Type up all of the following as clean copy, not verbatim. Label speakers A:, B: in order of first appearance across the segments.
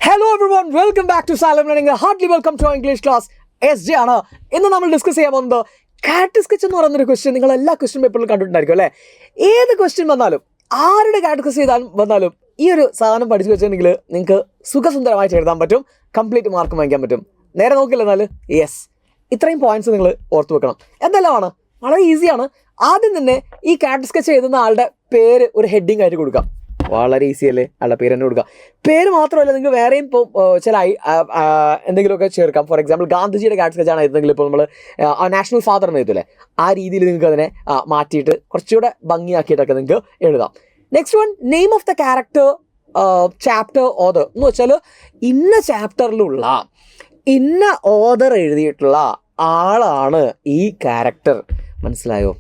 A: Hello everyone, welcome back to Salem Learning. Heartily welcome to our English class. SJ ആണ്. ഇന്ന് നമ്മൾ discuss ചെയ്യാൻ പോകുന്നത് ക്യാരക്ടർ സ്കെച്ച് എന്ന് പറയുന്നൊരു ക്വസ്റ്റ്യൻ. നിങ്ങൾ എല്ലാ ക്വസ്റ്റ്യൻ പേപ്പറിലും കണ്ടിട്ടുണ്ടായിരിക്കും അല്ലേ? ഏത് ക്വസ്റ്റ്യൻ വന്നാലും ആരുടെ ക്യാരക്ടർ ചെയ്താൽ വന്നാലും ഈ ഒരു സാധനം പഠിച്ചു വെച്ചിട്ടുണ്ടെങ്കിൽ നിങ്ങൾക്ക് സുഖസുന്ദരമായിട്ട് എഴുതാൻ പറ്റും, കംപ്ലീറ്റ് മാർക്ക് വാങ്ങിക്കാൻ പറ്റും. നേരെ നോക്കില്ല എന്നാൽ യെസ്, ഇത്രയും പോയിന്റ്സ് നിങ്ങൾ ഓർത്ത് വെക്കണം. എന്തെല്ലാമാണ്? വളരെ ഈസിയാണ്. ആദ്യം തന്നെ ഈ ക്യാരക്ടർ സ്കെച്ച് എഴുതുന്ന ആളുടെ പേര് ഒരു ഹെഡിങ് ആയിട്ട് കൊടുക്കാം. വളരെ ഈസി അല്ലേ? ആളുടെ പേര് തന്നെ കൊടുക്കുക. പേര് മാത്രമല്ല, നിങ്ങൾക്ക് വേറെയും ഇപ്പോൾ ചില എന്തെങ്കിലുമൊക്കെ ചേർക്കാം. ഫോർ എക്സാമ്പിൾ ഗാന്ധിജിയുടെ ക്യാരക്ടർ സ്കെച്ചാണ് എഴുതുന്നെങ്കിൽ ഇപ്പോൾ നമ്മൾ നാഷണൽ ഫാദർ എന്ന് എഴുതില്ലേ, ആ രീതിയിൽ നിങ്ങൾക്ക് അതിനെ മാറ്റിയിട്ട് കുറച്ചുകൂടെ ഭംഗിയാക്കിയിട്ടൊക്കെ നിങ്ങൾക്ക് എഴുതാം. Next one, name of the character, chapter, author എന്ന് വെച്ചാൽ ഇന്ന ചാപ്റ്ററിലുള്ള ഇന്ന ഓതർ എഴുതിയിട്ടുള്ള ആളാണ് ഈ ക്യാരക്ടർ. മനസ്സിലായോ?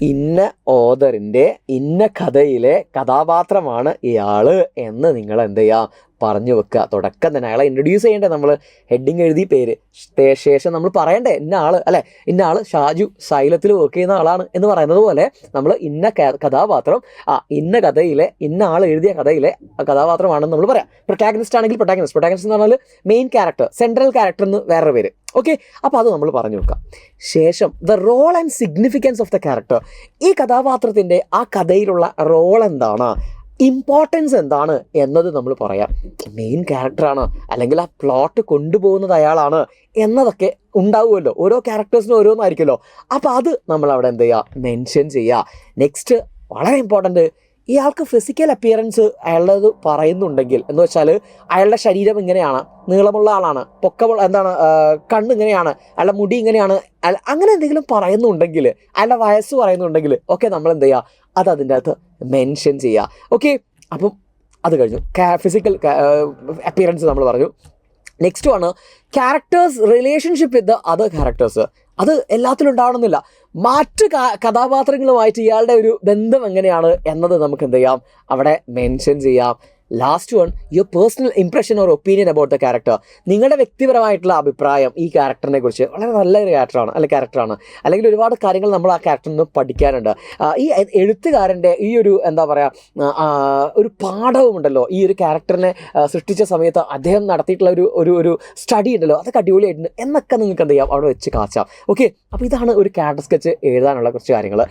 A: ഇന്ന ഓതറിൻ്റെ ഇന്ന കഥയിലെ കഥാപാത്രമാണ് ഇയാൾ എന്ന് നിങ്ങൾ എന്ത് ചെയ്യുക, പറഞ്ഞു വെക്കുക. തുടക്കം തന്നെ അയാളെ ഇൻട്രൊഡ്യൂസ് ചെയ്യേണ്ടേ, നമ്മൾ ഹെഡിങ് എഴുതി പേര് ശേഷം നമ്മൾ പറയണ്ടേ ഇന്ന ആൾ അല്ലേ, ഇന്ന ആൾ ഷാജു സൈലത്തിൽ വർക്ക് ചെയ്യുന്ന ആളാണ് എന്ന് പറയുന്നത് പോലെ നമ്മൾ ഇന്ന കഥാപാത്രം ഇന്ന കഥയിലെ ഇന്ന ആൾ എഴുതിയ കഥയിലെ കഥാപാത്രമാണെന്ന് നമ്മൾ പറയാം. പ്രൊട്ടാഗനിസ്റ്റ് ആണെങ്കിൽ പ്രൊട്ടാഗനിസ്റ്റ് എന്ന് പറഞ്ഞാൽ മെയിൻ ക്യാരക്ടർ, സെൻട്രൽ ക്യാരക്ടർ എന്ന് വേറെ പേര്. ഓക്കെ, അപ്പോൾ അത് നമ്മൾ പറഞ്ഞു വെക്കാം. ശേഷം the role and significance of the character, ഈ കഥാപാത്രത്തിൻ്റെ ആ കഥയിലുള്ള റോൾ എന്താണ്, ഇമ്പോർട്ടൻസ് എന്താണ് എന്നത് നമ്മൾ പറയാം. മെയിൻ ക്യാരക്ടറാണ് അല്ലെങ്കിൽ ആ പ്ലോട്ട് കൊണ്ടുപോകുന്നത് അയാളാണ് എന്നതൊക്കെ ഉണ്ടാവുമല്ലോ, ഓരോ ക്യാരക്ടേഴ്സിനും ഓരോന്നായിരിക്കുമല്ലോ. അപ്പോൾ അത് നമ്മൾ അവിടെ എന്ത് ചെയ്യുക, മെൻഷൻ ചെയ്യുക. നെക്സ്റ്റ് വളരെ ഇമ്പോർട്ടൻറ്റ്, ഇയാൾക്ക് ഫിസിക്കൽ അപ്പിയറൻസ് അയാളുടേത് പറയുന്നുണ്ടെങ്കിൽ എന്ന് വെച്ചാൽ അയാളുടെ ശരീരം ഇങ്ങനെയാണ്, നീളമുള്ള ആളാണ്, എന്താണ് കണ്ണ് ഇങ്ങനെയാണ്, അയാളുടെ മുടി ഇങ്ങനെയാണ്, അങ്ങനെ എന്തെങ്കിലും പറയുന്നുണ്ടെങ്കിൽ, അയാളുടെ വയസ്സ് പറയുന്നുണ്ടെങ്കിൽ ഓക്കെ, നമ്മൾ എന്ത് ചെയ്യുക, അത് അതിൻ്റെ അകത്ത് മെൻഷൻ ചെയ്യുക. ഓക്കെ, അപ്പം അത് കഴിഞ്ഞു. ഫിസിക്കൽ അപ്പിയറൻസ് നമ്മൾ പറഞ്ഞു. നെക്സ്റ്റ് ആണ് characters relationship with other characters. അത് എല്ലാത്തിലും ഉണ്ടാവണമെന്നില്ല, മറ്റ് കഥാപാത്രങ്ങളുമായിട്ട് ഇയാളുടെ ഒരു ബന്ധം എങ്ങനെയാണ് എന്നത് നമുക്ക് എന്ത് ചെയ്യാം, അവിടെ മെൻഷൻ ചെയ്യാം. Last one, your personal impression or opinion about the character. നിങ്ങളുടെ വ്യക്തിപരമായിട്ടുള്ള അഭിപ്രായം ഈ ക്യാരക്ടറിനെ കുറിച്ച്. വളരെ നല്ലൊരു ക്യാരക്ടറാണ് അല്ലെങ്കിൽ ഒരുപാട് കാര്യങ്ങൾ നമ്മൾ ആ ക്യാരക്ടറിൽ നിന്ന് പഠിക്കാനുണ്ട്. ഈ എഴുത്തുകാരൻ്റെ ഈ ഒരു എന്താ പറയുക, ഒരു പാഠവുമുണ്ടല്ലോ ഈ ഒരു ക്യാരക്ടറിനെ സൃഷ്ടിച്ച സമയത്ത് അദ്ദേഹം നടത്തിയിട്ടുള്ള ഒരു സ്റ്റഡി ഉണ്ടല്ലോ, അതൊക്കെ അടിപൊളിയായിട്ടുണ്ട് എന്നൊക്കെ നിങ്ങൾക്ക് എന്ത് ചെയ്യാം, അവിടെ വെച്ച് കാച്ചാം. ഓക്കെ, അപ്പോൾ ഇതാണ് ഒരു ക്യാരക്ടർ സ്കെച്ച് എഴുതാനുള്ള കുറച്ച് കാര്യങ്ങൾ.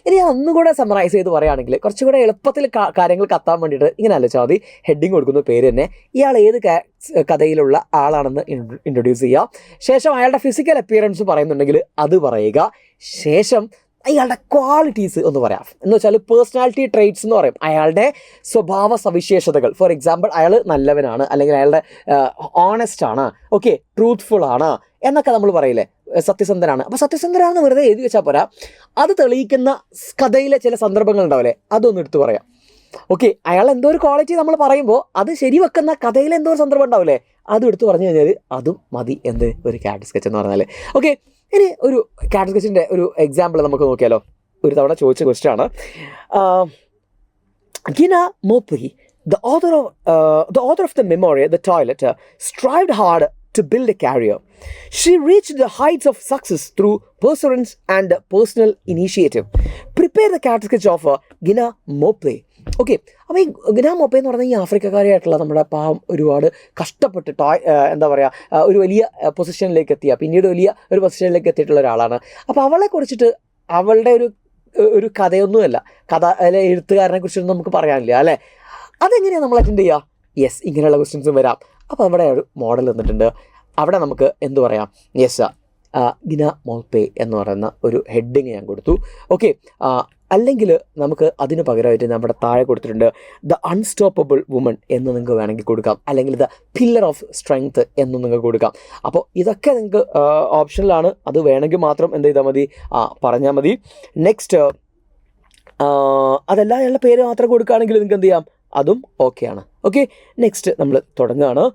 A: ഇനി ഒന്നുകൂടെ സമറൈസ് ചെയ്ത് പറയുകയാണെങ്കിൽ കുറച്ചുകൂടെ എളുപ്പത്തിൽ കാര്യങ്ങൾ കത്താൻ വേണ്ടിയിട്ട് ഇങ്ങനെ ആലോചിച്ചാൽ മതി. ഹെഡിങ് കൊടുക്കുന്ന പേര് തന്നെ, ഇയാൾ ഏത് കഥയിലുള്ള ആളാണെന്ന് ഇൻട്രൊഡ്യൂസ് ചെയ്യുക. ശേഷം അയാളുടെ ഫിസിക്കൽ അപ്പിയറൻസ് പറയുന്നുണ്ടെങ്കിൽ അത് പറയുക. ശേഷം അയാളുടെ ക്വാളിറ്റീസ് ഒന്ന് പറയാം. എന്ന് വെച്ചാൽ പേഴ്സണാലിറ്റി ട്രേറ്റ്സ് എന്ന് പറയും, അയാളുടെ സ്വഭാവ സവിശേഷതകൾ. ഫോർ എക്സാമ്പിൾ അയാൾ നല്ലവനാണ് അല്ലെങ്കിൽ അയാളുടെ ഓണസ്റ്റ് ആണ്, ഓക്കെ, ട്രൂത്ത്ഫുൾ ആണ് എന്നൊക്കെ നമ്മൾ പറയില്ലേ, സത്യസന്ധനാണ്. അപ്പോൾ സത്യസന്ധനാണെന്ന് വെറുതെ എഴുതി വെച്ചാൽ പോരാ, അത് തെളിയിക്കുന്ന കഥയിലെ ചില സന്ദർഭങ്ങൾ ഉണ്ടാവില്ലേ, അതൊന്നും എടുത്ത് പറയാം. ഓക്കെ, അയാൾ എന്തോ ഒരു ക്വാളിറ്റി നമ്മൾ പറയുമ്പോൾ അത് ശരിവെക്കുന്ന കഥയിൽ എന്തോ ഒരു സന്ദർഭം ഉണ്ടാവില്ലേ, അതും എടുത്ത് പറഞ്ഞു കഴിഞ്ഞാൽ അതും മതി എന്ത് ഒരു ക്യാരക്ടർ സ്കെച്ച് എന്ന് പറഞ്ഞാൽ. ഓക്കെ, ഇനി ഒരു ക്യാരക്ടർ സ്കെച്ചിൻ്റെ ഒരു എക്സാമ്പിൾ നമുക്ക് നോക്കിയാലോ. ഒരു തവണ ചോദിച്ച ക്വസ്റ്റ്യൻ ആണ്. ഗിന മോപ്പി, the author of the memoir, The Toilet, strived hard to build a career. She reached the heights of success through perseverance and personal initiative. Prepare the character sketch of Gina Mope. Okay, അപ്പോൾ ഈ ഗിന മോപ്പെ എന്ന് പറഞ്ഞാൽ ഈ ആഫ്രിക്കക്കാരിയായിട്ടുള്ള നമ്മുടെ പാവം ഒരുപാട് കഷ്ടപ്പെട്ട് എന്താ പറയുക ഒരു വലിയ പൊസിഷനിലേക്ക് എത്തിയ, പിന്നീട് വലിയ ഒരു പൊസിഷനിലേക്ക് എത്തിയിട്ടുള്ള ഒരാളാണ്. അപ്പോൾ അവളെ കുറിച്ചിട്ട് അവളുടെ ഒരു കഥയൊന്നുമല്ല, അല്ലെ എഴുത്തുകാരനെ കുറിച്ചൊന്നും നമുക്ക് പറയാനില്ല അല്ലേ. അതെങ്ങനെയാണ് നമ്മൾ അറ്റൻഡ് ചെയ്യുക? യെസ്, ഇങ്ങനെയുള്ള ക്വസ്റ്റ്യൻസും വരാം. അപ്പോൾ അവിടെ ഒരു മോഡൽ തന്നിട്ടുണ്ട്, അവിടെ നമുക്ക് എന്തു പറയാം, യെസ് ഗിന മോപ്പെ എന്ന് പറയുന്ന ഒരു ഹെഡിങ് ഞാൻ കൊടുത്തു. ഓക്കെ, അല്ലെങ്കിൽ നമുക്ക് അതിന് പകരമായിട്ട് നമ്മുടെ താഴെ കൊടുത്തിട്ടുണ്ട് ദ അൺസ്റ്റോപ്പബിൾ വുമൺ എന്ന് നിങ്ങൾക്ക് വേണമെങ്കിൽ കൊടുക്കാം, അല്ലെങ്കിൽ ദ പില്ലർ ഓഫ് സ്ട്രെങ്ത് എന്നും നിങ്ങൾക്ക് കൊടുക്കാം. അപ്പോൾ ഇതൊക്കെ നിങ്ങൾക്ക് ഓപ്ഷനിലാണ്, അത് വേണമെങ്കിൽ മാത്രം എന്ത് ചെയ്താൽ മതി, പറഞ്ഞാൽ മതി. നെക്സ്റ്റ്, അതല്ല അയാളുടെ പേര് മാത്രം കൊടുക്കുകയാണെങ്കിൽ നിങ്ങൾക്ക് എന്ത് ചെയ്യാം, അതും ഓക്കെയാണ്. ഓക്കെ, നെക്സ്റ്റ് നമ്മൾ തുടങ്ങുകയാണ്.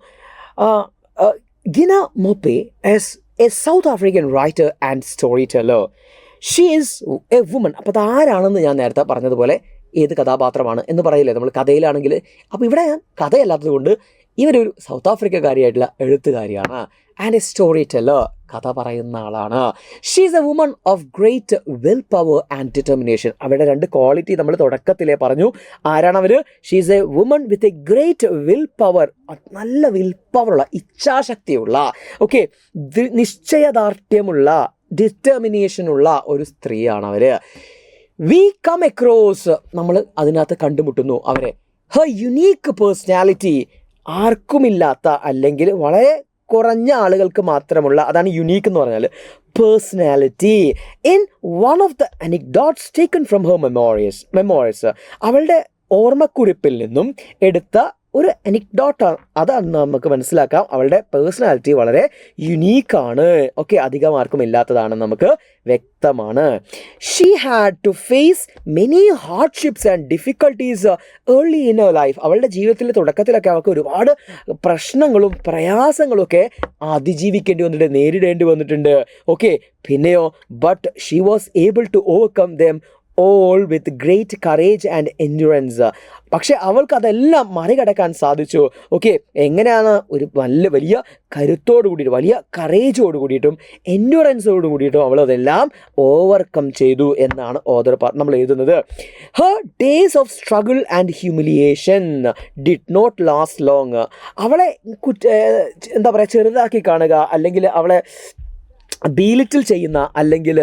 A: Gcina Mhlophe as a South African writer and storyteller. She is a woman. അപ്പോൾ അതാരാണെന്ന് ഞാൻ നേരത്തെ പറഞ്ഞതുപോലെ ഏത് കഥാപാത്രമാണ് എന്ന് പറയില്ലേ നമ്മൾ കഥയിലാണെങ്കിൽ. അപ്പോൾ ഇവിടെ കഥയല്ലാത്തത് കൊണ്ട് ഇവരൊരു സൗത്ത് ആഫ്രിക്കക്കാരിയായിട്ടുള്ള എഴുത്തുകാരിയാണ്. ആൻഡ് എ സ്റ്റോറി ടെല്ലർ, കഥ പറയുന്ന ആളാണ്. She's a woman of great will power and determination. അവരുടെ 2 ക്വാളിറ്റി നമ്മൾ തുടക്കത്തിലേ പറഞ്ഞു. ആരാണവർ? She's a woman with a great will power, നല്ല വിൽ പവറുള്ള, ഇച്ഛാശക്തിയുള്ള, ഓക്കെ, നിശ്ചയദാർഢ്യമുള്ള, ഡിറ്റർമിനേഷനുള്ള ഒരു സ്ത്രീയാണ് അവർ. വി കം അക്രോസ്, നമ്മൾ അതിനകത്ത് കണ്ടുമുട്ടുന്നു അവരെ. ഹർ യുണീക്ക് പേഴ്സണാലിറ്റി, ആർക്കുമില്ലാത്ത അല്ലെങ്കിൽ വളരെ കുറഞ്ഞ ആളുകൾക്ക് മാത്രമുള്ള, അതാണ് യുണീക്ക് എന്ന് പറഞ്ഞാൽ, personality. In one of the anecdotes taken from her memories, അവളുടെ ഓർമ്മക്കുറിപ്പിൽ നിന്നും എടുത്ത ഒരു അനിക്ഡോട്ടാണ്. അതാണ് നമുക്ക് മനസ്സിലാക്കാം അവളുടെ പേഴ്സണാലിറ്റി വളരെ യുണീക്കാണ്. ഓക്കെ, അധികം ആർക്കും ഇല്ലാത്തതാണെന്ന് നമുക്ക് വ്യക്തമാണ്. She had to face many hardships and difficulties early in her life. അവളുടെ ജീവിതത്തിലെ തുടക്കത്തിലൊക്കെ അവൾക്ക് ഒരുപാട് പ്രശ്നങ്ങളും പ്രയാസങ്ങളും ഒക്കെ അതിജീവിക്കേണ്ടി വന്നിട്ടുണ്ട്, നേരിടേണ്ടി വന്നിട്ടുണ്ട്. ഓക്കെ, പിന്നെയോ but she was able to overcome them all with great courage and endurance. പക്ഷെ അവൾക്ക് അതെല്ലാം മറികടക്കാൻ സാധിച്ചു. ഓക്കെ, എങ്ങനെയാണ്? ഒരു വലിയ കരുത്തോട് കൂടിയിട്ട്, വലിയ കറേജോട് കൂടിയിട്ടും എൻഡ്യൂറൻസോട് കൂടിയിട്ടും അവൾ അതെല്ലാം ഓവർകം ചെയ്തു എന്നാണ് ഓതർ നമ്മൾ എഴുതുന്നത്. Her days of struggle and humiliation did not last long. അവളെ എന്താ പറയുക, ചെറുതാക്കി കാണുക, അല്ലെങ്കിൽ അവളെ ബീലിറ്റിൽ ചെയ്യുന്ന, അല്ലെങ്കിൽ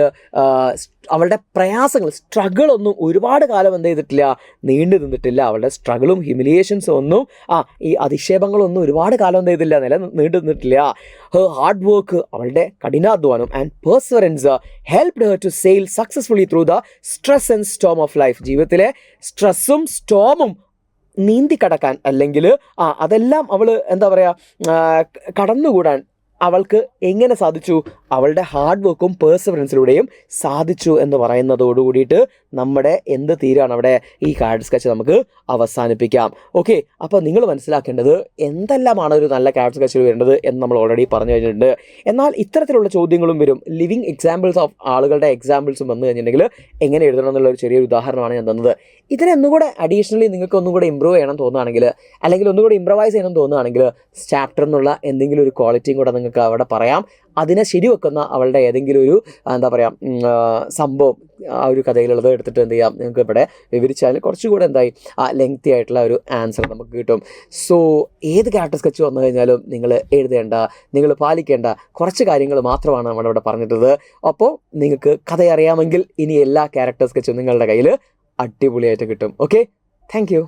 A: അവളുടെ പ്രയാസങ്ങൾ, സ്ട്രഗിളൊന്നും ഒരുപാട് കാലം എന്ത് ചെയ്തിട്ടില്ല, നീണ്ടു നിന്നിട്ടില്ല. അവളുടെ സ്ട്രഗിളും ഹ്യൂമിലിയേഷൻസും ഒന്നും, ഈ അധിക്ഷേപങ്ങളൊന്നും ഒരുപാട് കാലം എന്ത് ചെയ്തില്ല, നീണ്ടു നിന്നിട്ടില്ല. ഹർ ഹാർഡ് വർക്ക്, അവളുടെ കഠിനാധ്വാനം and perseverance helped her to sail successfully through the stress and storm of life. ജീവിതത്തിലെ സ്ട്രെസ്സും സ്റ്റോമും നീന്തി കടക്കാൻ, അല്ലെങ്കിൽ അതെല്ലാം അവൾ എന്താ പറയുക, കടന്നുകൂടാൻ അവൾക്ക് എങ്ങനെ സാധിച്ചു? അവളുടെ ഹാർഡ് വർക്കും പേഴ്സവറൻസിലൂടെയും സാധിച്ചു എന്ന് പറയുന്നതോട് കൂടിയിട്ട് നമ്മുടെ എന്ത് തീരാണ് അവിടെ ഈ കാർഡ് സ്കെച്ച് നമുക്ക് അവസാനിപ്പിക്കാം. ഓക്കെ, അപ്പോൾ നിങ്ങൾ മനസ്സിലാക്കേണ്ടത് എന്തെല്ലാമാണ് ഒരു നല്ല കാർഡ് സ്കെച്ചിൽ വരേണ്ടത് എന്ന് നമ്മൾ ഓൾറെഡി പറഞ്ഞു കഴിഞ്ഞിട്ടുണ്ട്. എന്നാൽ ഇത്തരത്തിലുള്ള ചോദ്യങ്ങളും വരും. ലിവിങ് എക്സാമ്പിൾസ് ഓഫ് ആളുകളുടെ എക്സാമ്പിൾസും വന്നു കഴിഞ്ഞിട്ടുണ്ടെങ്കിൽ എങ്ങനെ എഴുതണം എന്നുള്ള ഒരു ചെറിയൊരു ഉദാഹരണമാണ് ഞാൻ തന്നത്. ഇതിനൊന്നുകൂടെ അഡീഷണലി നിങ്ങൾക്ക് ഒന്നും കൂടെ ഇമ്പ്രൂവ് ചെയ്യണം തോന്നുകയാണെങ്കിൽ, അല്ലെങ്കിൽ ഒന്നുകൂടെ ഇമ്പ്രവൈസ് ചെയ്യണം തോന്നുകയാണെങ്കിൽ, ചാപ്റ്റർ എന്നുള്ള എന്തെങ്കിലും ഒരു ക്വാളിറ്റിയും കൂടെ നിങ്ങൾക്ക് അവിടെ പറയാം. അതിനെ ശരിവെക്കുന്ന അവളുടെ ഏതെങ്കിലും ഒരു എന്താ പറയുക സംഭവം ആ ഒരു കഥയിലുള്ളത് എടുത്തിട്ട് എന്ത് ചെയ്യാം, നിങ്ങൾക്ക് ഇവിടെ വിവരിച്ചാൽ കുറച്ചുകൂടെ എന്തായി ലെങ്തി ആയിട്ടുള്ള ഒരു ആൻസർ നമുക്ക് കിട്ടും. സോ ഏത് ക്യാരക്ടർ സ്കെച്ച് വന്നു കഴിഞ്ഞാലും നിങ്ങൾ എഴുതേണ്ട, നിങ്ങൾ പാലിക്കേണ്ട കുറച്ച് കാര്യങ്ങൾ മാത്രമാണ് നമ്മളിവിടെ പറഞ്ഞിട്ടുള്ളത്. അപ്പോൾ നിങ്ങൾക്ക് കഥ അറിയാമെങ്കിൽ ഇനി എല്ലാ ക്യാരക്ടർ സ്കെച്ചും നിങ്ങളുടെ കയ്യിൽ അടിപൊളിയായിട്ട് കിട്ടും. Okay, thank you.